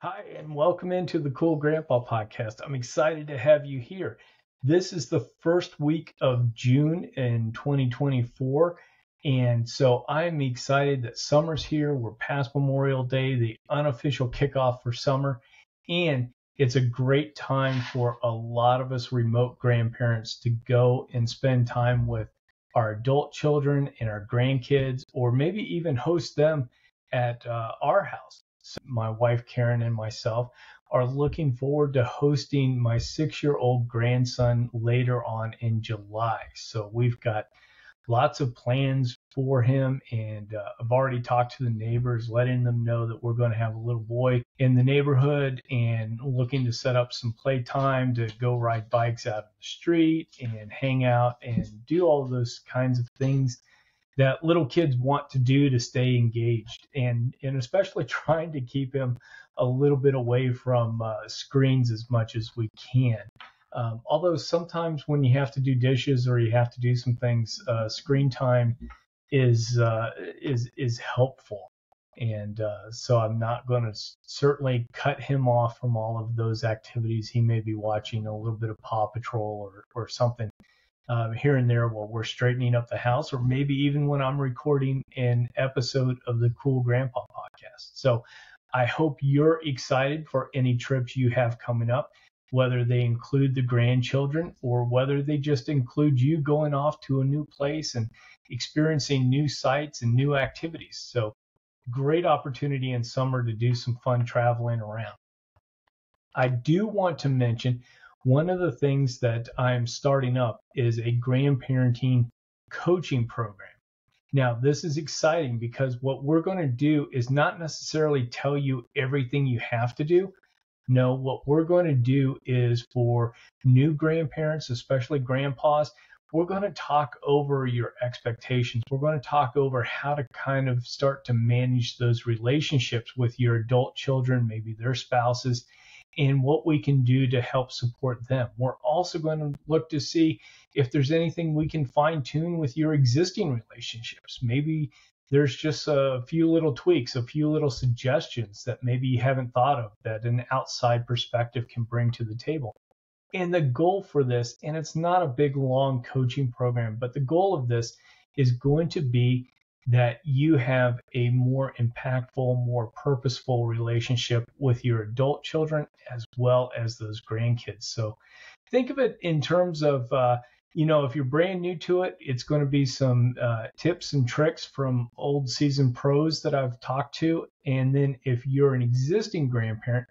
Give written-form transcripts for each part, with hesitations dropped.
Hi, and welcome into the Cool Grandpa podcast. I'm excited to have you here. This is the first week of June in 2024. And so I'm excited that summer's here. We're past Memorial Day, the unofficial kickoff for summer. And it's a great time for a lot of us remote grandparents to go and spend time with our adult children and our grandkids, or maybe even host them at our house. So my wife Karen and myself are looking forward to hosting my 6-year-old grandson later on in July. So we've got lots of plans for him, and I've already talked to the neighbors, letting them know that we're going to have a little boy in the neighborhood and looking to set up some playtime to go ride bikes out in the street and hang out and do all of those kinds of things that little kids want to do to stay engaged, and especially trying to keep him a little bit away from screens as much as we can. Although sometimes when you have to do dishes or you have to do some things, screen time is helpful. And so I'm not going to certainly cut him off from all of those activities. He may be watching a little bit of Paw Patrol or something here and there while we're straightening up the house, or maybe even when I'm recording an episode of the Cool Grandpa podcast. So I hope you're excited for any trips you have coming up, whether they include the grandchildren or whether they just include you going off to a new place and experiencing new sights and new activities. So great opportunity in summer to do some fun traveling around. I do want to mention one of the things that I'm starting up is a grandparenting coaching program. Now, this is exciting because what we're going to do is not necessarily tell you everything you have to do. No, what we're going to do is for new grandparents, especially grandpas, we're going to talk over your expectations. We're going to talk over how to kind of start to manage those relationships with your adult children, maybe their spouses, and what we can do to help support them. We're also going to look to see if there's anything we can fine tune with your existing relationships. Maybe there's just a few little tweaks, a few little suggestions that maybe you haven't thought of that an outside perspective can bring to the table. And the goal for this, and it's not a big, long coaching program, but the goal of this is going to be that you have a more impactful, more purposeful relationship with your adult children as well as those grandkids. So think of it in terms of, if you're brand new to it, it's going to be some tips and tricks from old seasoned pros that I've talked to. And then if you're an existing grandparent,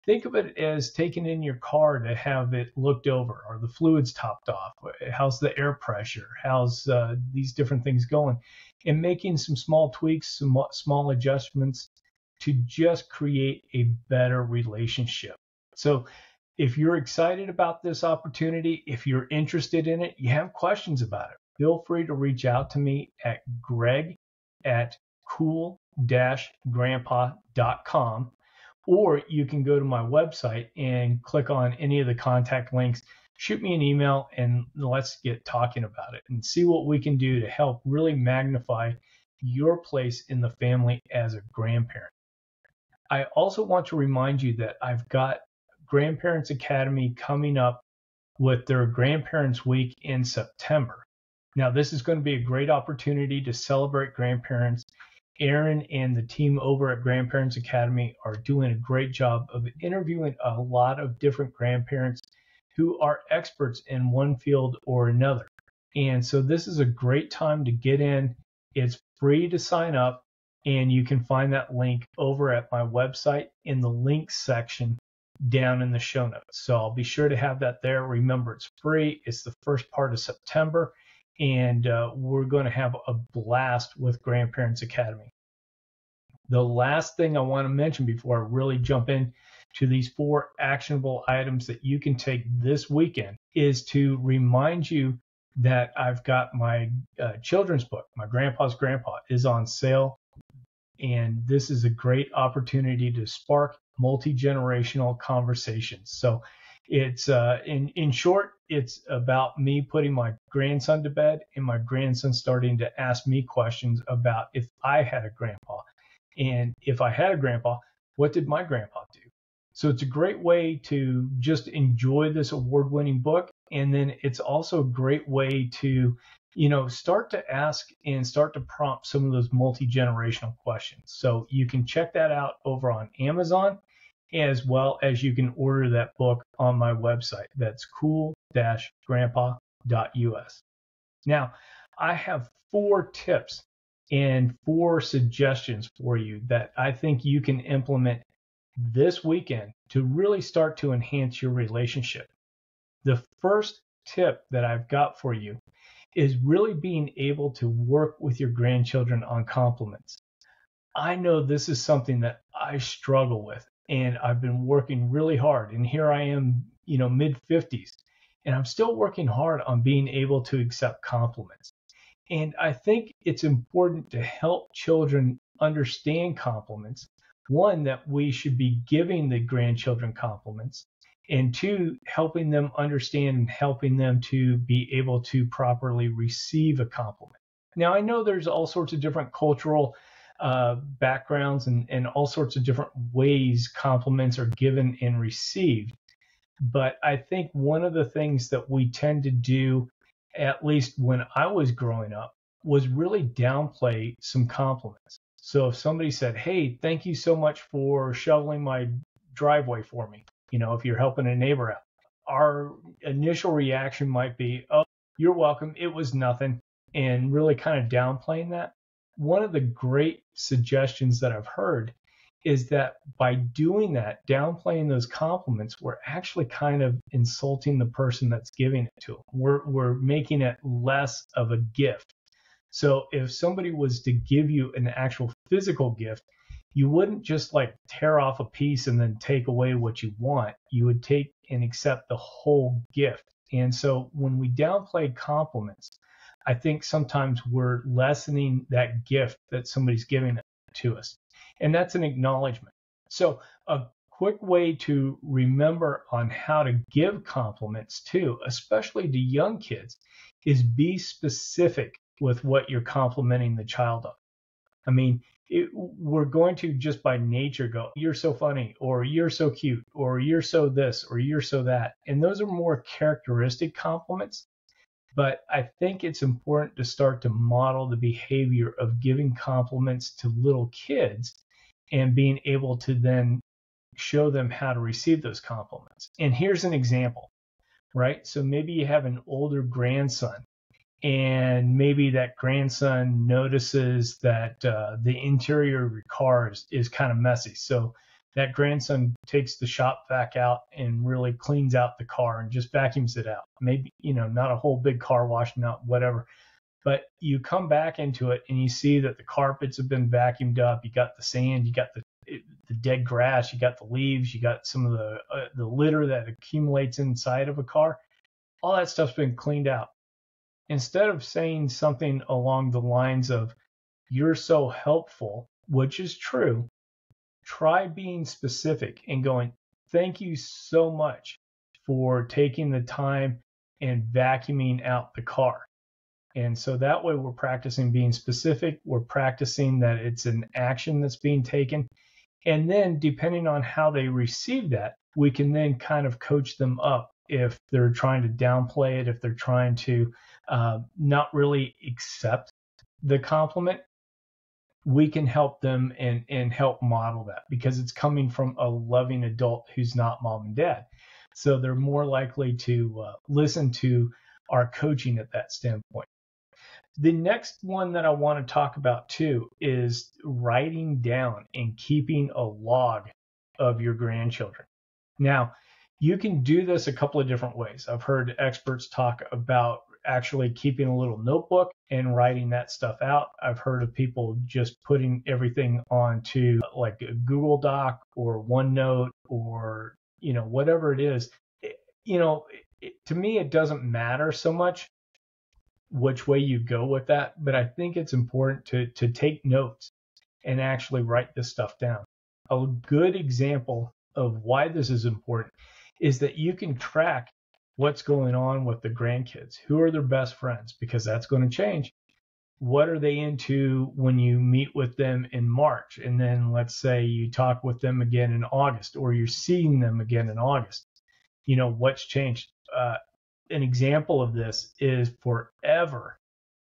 think of it as taking in your car to have it looked over. Are the fluids topped off? How's the air pressure? How's these different things going? And making some small tweaks, some small adjustments to just create a better relationship. So if you're excited about this opportunity, if you're interested in it, you have questions about it, feel free to reach out to me at greg@cool-grandpa.com. Or you can go to my website and click on any of the contact links, shoot me an email, and let's get talking about it and see what we can do to help really magnify your place in the family as a grandparent. I also want to remind you that I've got Grandparents Academy coming up with their Grandparents Week in September. Now, this is going to be a great opportunity to celebrate grandparents. Aaron and the team over at Grandparents Academy are doing a great job of interviewing a lot of different grandparents who are experts in one field or another. And so this is a great time to get in. It's free to sign up, and you can find that link over at my website in the links section down in the show notes. So I'll be sure to have that there. Remember, it's free. It's the first part of September. And we're going to have a blast with Grandparents Academy. The last thing I want to mention before I really jump in to these 4 actionable items that you can take this weekend is to remind you that I've got my children's book, My Grandpa's Grandpa, is on sale. And this is a great opportunity to spark multi-generational conversations. So it's in short, it's about me putting my grandson to bed and my grandson starting to ask me questions about if I had a grandpa. And if I had a grandpa, what did my grandpa do? So it's a great way to just enjoy this award-winning book. And then it's also a great way to, start to ask and start to prompt some of those multi-generational questions. So you can check that out over on Amazon, as well as you can order that book on my website. That's cool-grandpa.us. Now, I have 4 tips and 4 suggestions for you that I think you can implement this weekend to really start to enhance your relationship. The first tip that I've got for you is really being able to work with your grandchildren on compliments. I know this is something that I struggle with, and I've been working really hard. And here I am, mid 50s, and I'm still working hard on being able to accept compliments. And I think it's important to help children understand compliments. One, that we should be giving the grandchildren compliments, and 2, helping them understand and helping them to be able to properly receive a compliment. Now, I know there's all sorts of different cultural backgrounds and all sorts of different ways compliments are given and received. But I think one of the things that we tend to do, at least when I was growing up, was really downplay some compliments. So if somebody said, "Hey, thank you so much for shoveling my driveway for me," if you're helping a neighbor out, our initial reaction might be, "Oh, you're welcome. It was nothing," and really kind of downplaying that. One of the great suggestions that I've heard is that by doing that, downplaying those compliments, we're actually kind of insulting the person that's giving it to them. We're making it less of a gift. So if somebody was to give you an actual physical gift, you wouldn't just like tear off a piece and then take away what you want. You would take and accept the whole gift. And so when we downplay compliments, I think sometimes we're lessening that gift that somebody's giving to us. And that's an acknowledgement. So a quick way to remember on how to give compliments too, especially to young kids, is be specific with what you're complimenting the child on. I mean, we're going to just by nature go, "You're so funny," or "You're so cute," or "You're so this," or "You're so that." And those are more characteristic compliments. But I think it's important to start to model the behavior of giving compliments to little kids and being able to then show them how to receive those compliments. And here's an example, right? So maybe you have an older grandson, and maybe that grandson notices that the interior of your car is kind of messy. So that grandson takes the shop vac out and really cleans out the car and just vacuums it out. Maybe, not a whole big car wash, not whatever. But you come back into it and you see that the carpets have been vacuumed up. You got the sand, you got the dead grass, you got the leaves, you got some of the litter that accumulates inside of a car. All that stuff's been cleaned out. Instead of saying something along the lines of, "You're so helpful," which is true, try being specific and going, "Thank you so much for taking the time and vacuuming out the car." And so that way we're practicing being specific. We're practicing that it's an action that's being taken. And then depending on how they receive that, we can then kind of coach them up if they're trying to downplay it, if they're trying to not really accept the compliment. We can help them and help model that because it's coming from a loving adult who's not mom and dad. So they're more likely to listen to our coaching at that standpoint. The next one that I want to talk about too is writing down and keeping a log of your grandchildren. Now, you can do this a couple of different ways. I've heard experts talk about actually keeping a little notebook and writing that stuff out. I've heard of people just putting everything onto like a Google Doc or OneNote or, whatever it is. To me, it doesn't matter so much which way you go with that, but I think it's important to take notes and actually write this stuff down. A good example of why this is important is that you can track what's going on with the grandkids. Who are their best friends? Because that's going to change. what are they into when you meet with them in March? And then let's say you talk with them again in August, or you're seeing them again in August. What's changed? An example of this is forever,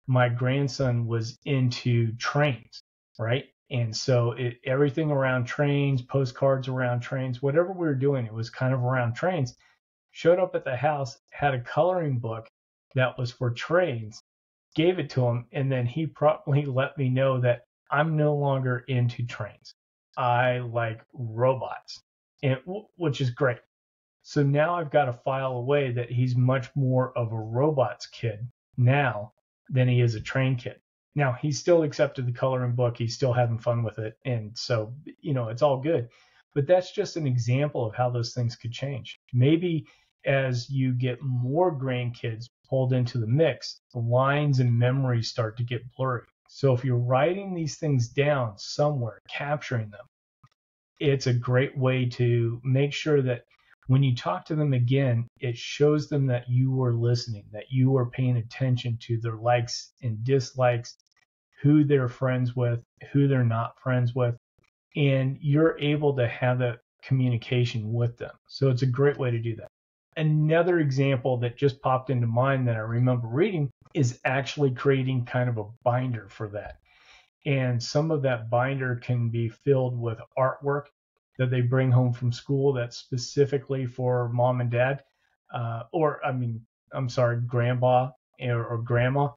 my grandson was into trains, right? And so everything around trains, postcards around trains, whatever we were doing, it was kind of around trains. Showed up at the house, had a coloring book that was for trains, gave it to him, and then he promptly let me know that I'm no longer into trains. I like robots, which is great. So now I've got to file away that he's much more of a robots kid now than he is a train kid. Now, he still accepted the coloring book. He's still having fun with it. And so, it's all good. But that's just an example of how those things could change. Maybe as you get more grandkids pulled into the mix, the lines and memories start to get blurry. So if you're writing these things down somewhere, capturing them, it's a great way to make sure that when you talk to them again, it shows them that you were listening, that you were paying attention to their likes and dislikes, who they're friends with, who they're not friends with, and you're able to have that communication with them. So it's a great way to do that. Another example that just popped into mind that I remember reading is actually creating kind of a binder for that. And some of that binder can be filled with artwork that they bring home from school that's specifically for mom and dad, grandpa or grandma.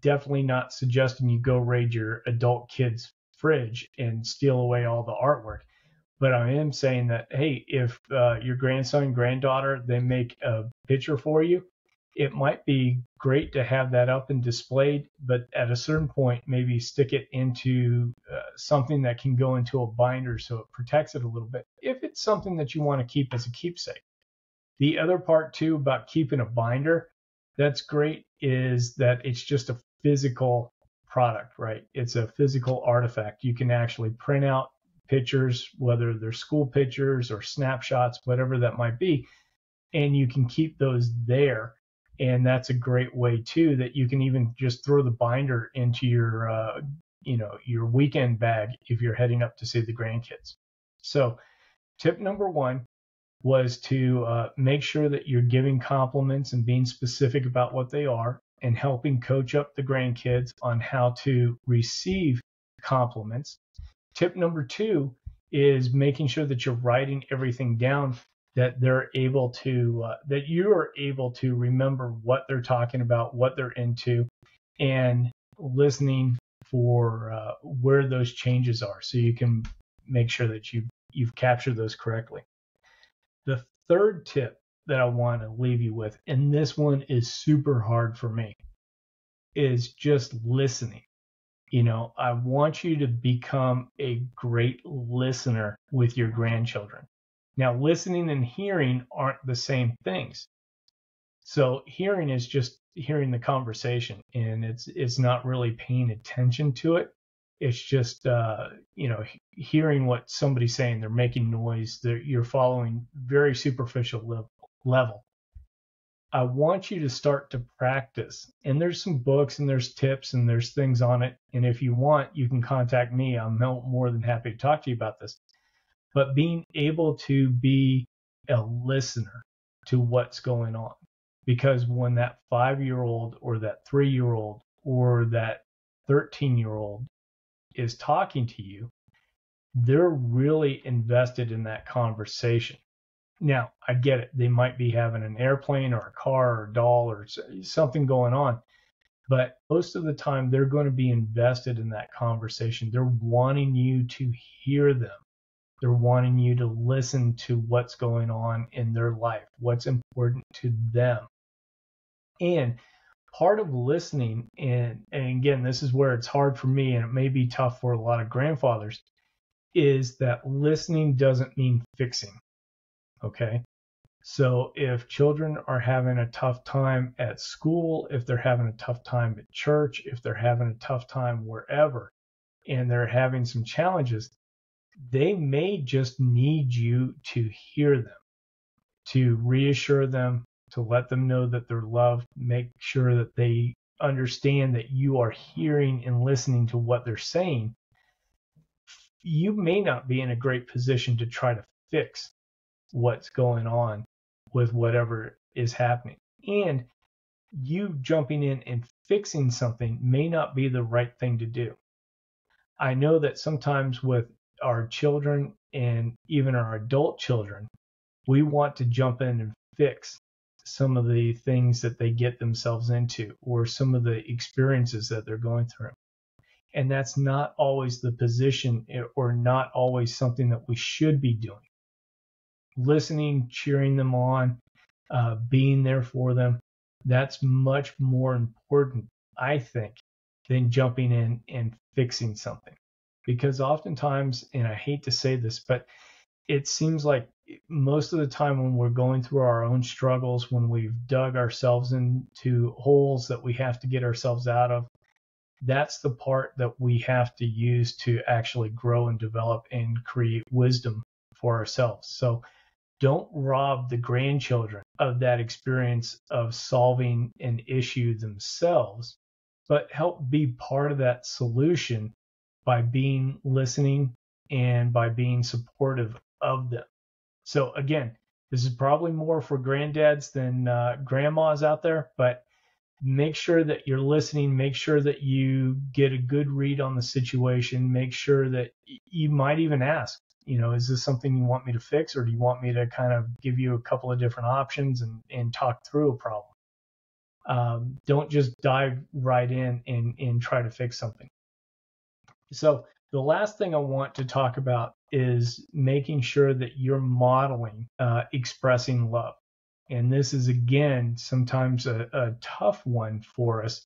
Definitely not suggesting you go raid your adult kid's fridge and steal away all the artwork. But I am saying that, hey, if your grandson, granddaughter, they make a picture for you, it might be great to have that up and displayed, but at a certain point, maybe stick it into something that can go into a binder so it protects it a little bit, if it's something that you want to keep as a keepsake. The other part, too, about keeping a binder that's great is that it's just a physical product, right? It's a physical artifact. You can actually print out pictures, whether they're school pictures or snapshots, whatever that might be, and you can keep those there. And that's a great way too, that you can even just throw the binder into your, your weekend bag if you're heading up to see the grandkids. So tip number one was to make sure that you're giving compliments and being specific about what they are, and helping coach up the grandkids on how to receive compliments. Tip number two is making sure that you're writing everything down, that they're able to, that you are able to remember what they're talking about, what they're into, and listening for where those changes are, so you can make sure that you've captured those correctly. The third tip that I want to leave you with, and this one is super hard for me, is just listening. I want you to become a great listener with your grandchildren. Now, listening and hearing aren't the same things. So hearing is just hearing the conversation, and it's not really paying attention to it. It's just, hearing what somebody's saying. They're making noise. You're following very superficial level. I want you to start to practice. And there's some books and there's tips and there's things on it. And if you want, you can contact me. I'm more than happy to talk to you about this. But being able to be a listener to what's going on. Because when that 5-year-old or that 3-year-old or that 13-year-old is talking to you, they're really invested in that conversation. Now, I get it. They might be having an airplane or a car or a doll or something going on. But most of the time, they're going to be invested in that conversation. They're wanting you to hear them. They're wanting you to listen to what's going on in their life, what's important to them. And part of listening, and again, this is where it's hard for me, and it may be tough for a lot of grandfathers, is that listening doesn't mean fixing. Okay. So if children are having a tough time at school, if they're having a tough time at church, if they're having a tough time wherever, and they're having some challenges, they may just need you to hear them, to reassure them, to let them know that they're loved, make sure that they understand that you are hearing and listening to what they're saying, you may not be in a great position to try to fix what's going on with whatever is happening. And you jumping in and fixing something may not be the right thing to do. I know that sometimes with our children and even our adult children, we want to jump in and fix some of the things that they get themselves into or some of the experiences that they're going through. And that's not always the position or not always something that we should be doing. Listening, cheering them on, being there for them, that's much more important, I think, than jumping in and fixing something. Because oftentimes, and I hate to say this, but it seems like most of the time when we're going through our own struggles, when we've dug ourselves into holes that we have to get ourselves out of, that's the part that we have to use to actually grow and develop and create wisdom for ourselves. So don't rob the grandchildren of that experience of solving an issue themselves, but help be part of that solution by being listening and by being supportive of them. So again, this is probably more for granddads than grandmas out there, but make sure that you're listening, make sure that you get a good read on the situation, make sure that you might even ask, is this something you want me to fix, or do you want me to kind of give you a couple of different options and talk through a problem? Don't just dive right in and try to fix something. So the last thing I want to talk about is making sure that you're modeling expressing love. And this is, again, sometimes a tough one for us,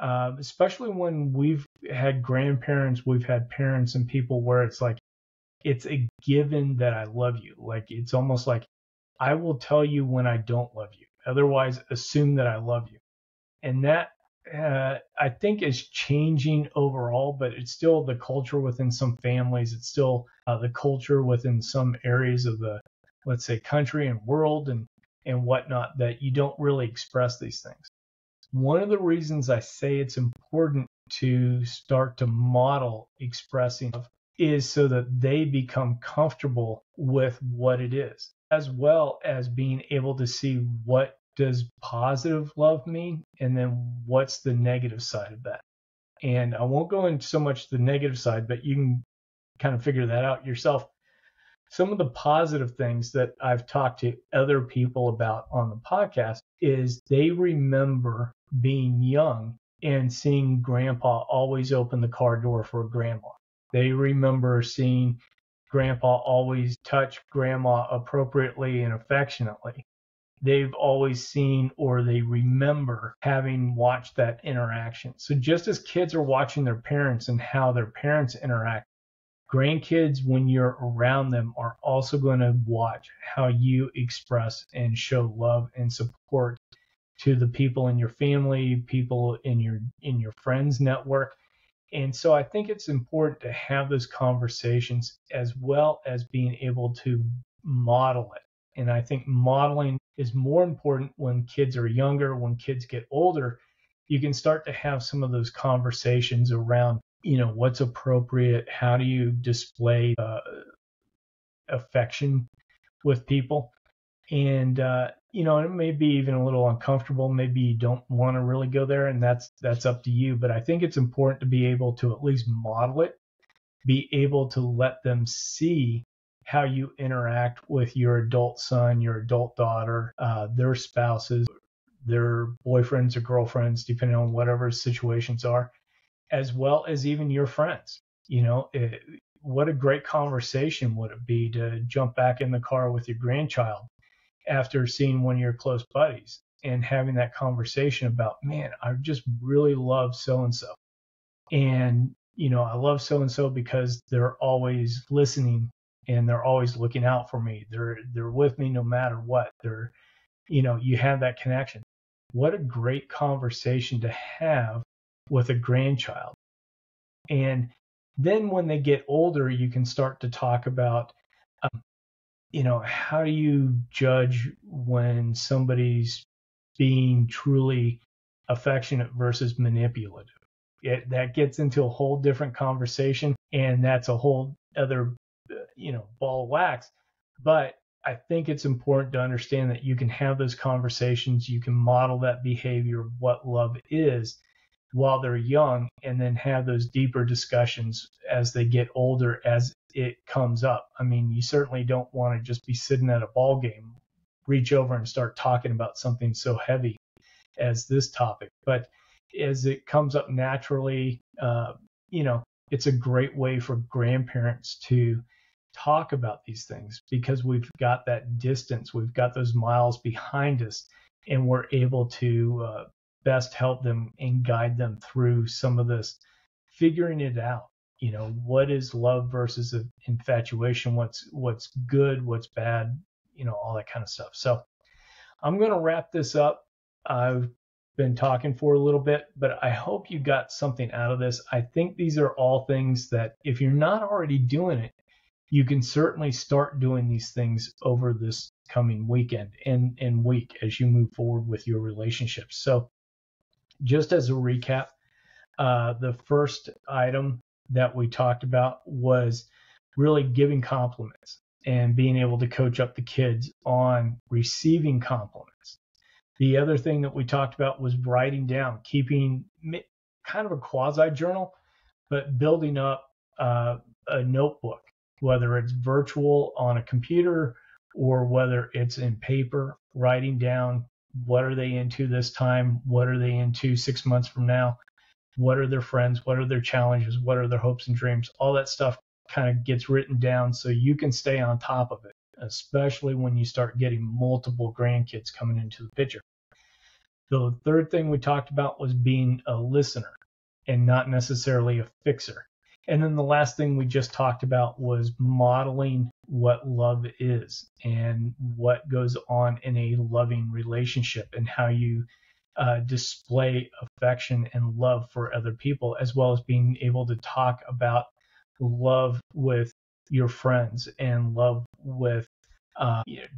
especially when we've had grandparents, we've had parents and people where it's like, it's a given that I love you. Like, it's almost like I will tell you when I don't love you. Otherwise, assume that I love you. And that I think is changing overall, but it's still the culture within some families. It's still the culture within some areas of the, let's say, country and world and whatnot, that you don't really express these things. One of the reasons I say it's important to start to model expressing love is so that they become comfortable with what it is, as well as being able to see what does positive love mean and then what's the negative side of that. And I won't go into so much the negative side, but you can kind of figure that out yourself. Some of the positive things that I've talked to other people about on the podcast is they remember being young and seeing grandpa always open the car door for grandma. They remember seeing grandpa always touch grandma appropriately and affectionately. They've always seen, or they remember having watched that interaction. So just as kids are watching their parents and how their parents interact, grandkids, when you're around them, are also going to watch how you express and show love and support to the people in your family, people in your friends network. And so I think it's important to have those conversations as well as being able to model it. And I think modeling is more important when kids are younger. When kids get older, you can start to have some of those conversations around, what's appropriate, how do you display affection with people. And, it may be even a little uncomfortable. Maybe you don't want to really go there, and that's up to you. But I think it's important to be able to at least model it, be able to let them see how you interact with your adult son, your adult daughter, their spouses, their boyfriends or girlfriends, depending on whatever situations are, as well as even your friends. What a great conversation would it be to jump back in the car with your grandchild after seeing one of your close buddies and having that conversation about, man, I just really love so-and-so. And, I love so-and-so because they're always listening and they're always looking out for me. They're with me no matter what. You have that connection. What a great conversation to have with a grandchild. And then when they get older, you can start to talk about, how do you judge when somebody's being truly affectionate versus manipulative. That gets into a whole different conversation, and that's a whole other, ball of wax. But I think it's important to understand that you can have those conversations, you can model that behavior of what love is while they're young, and then have those deeper discussions as they get older, as it comes up. I mean, you certainly don't want to just be sitting at a ball game, reach over and start talking about something so heavy as this topic. But as it comes up naturally, it's a great way for grandparents to talk about these things, because we've got that distance, we've got those miles behind us, and we're able to best help them and guide them through some of this, figuring it out. What is love versus infatuation? What's good? What's bad? All that kind of stuff. So I'm going to wrap this up. I've been talking for a little bit, but I hope you got something out of this. I think these are all things that, if you're not already doing it, you can certainly start doing these things over this coming weekend and week as you move forward with your relationships. So just as a recap, the first item that we talked about was really giving compliments and being able to coach up the kids on receiving compliments. The other thing that we talked about was writing down, keeping kind of a quasi journal, but building up a notebook, whether it's virtual on a computer or whether it's in paper, writing down what are they into this time, what are they into 6 months from now, what are their friends, what are their challenges, what are their hopes and dreams. All that stuff kind of gets written down so you can stay on top of it, especially when you start getting multiple grandkids coming into the picture. The third thing we talked about was being a listener and not necessarily a fixer. And then the last thing we just talked about was modeling what love is and what goes on in a loving relationship, and how you display affection and love for other people, as well as being able to talk about love with your friends and love with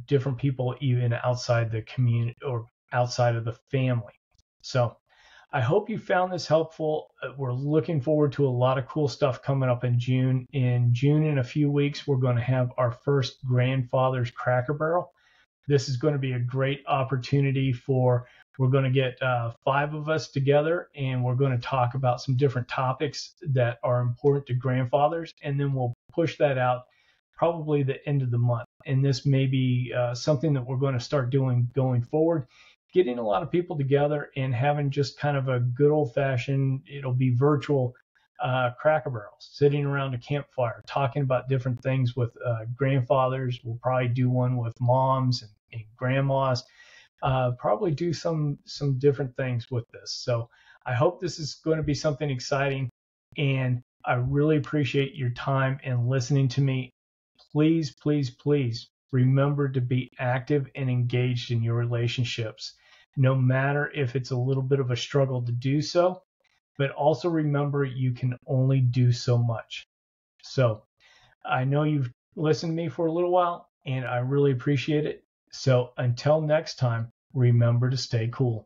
different people, even outside the community or outside of the family. So I hope you found this helpful. We're looking forward to a lot of cool stuff coming up in June. In June, in a few weeks, we're going to have our first Grandfather's Cracker Barrel. This is going to be a great opportunity we're going to get 5 of us together, and we're going to talk about some different topics that are important to grandfathers, and then we'll push that out probably the end of the month. And this may be something that we're going to start doing going forward, getting a lot of people together and having just kind of a good old-fashioned, it'll be virtual Cracker Barrels, sitting around a campfire, talking about different things with grandfathers. We'll probably do one with moms and grandmas, probably do some different things with this. So I hope this is going to be something exciting, and I really appreciate your time and listening to me. Please, please, please remember to be active and engaged in your relationships, no matter if it's a little bit of a struggle to do so, but also remember you can only do so much. So I know you've listened to me for a little while, and I really appreciate it. So until next time, remember to stay cool.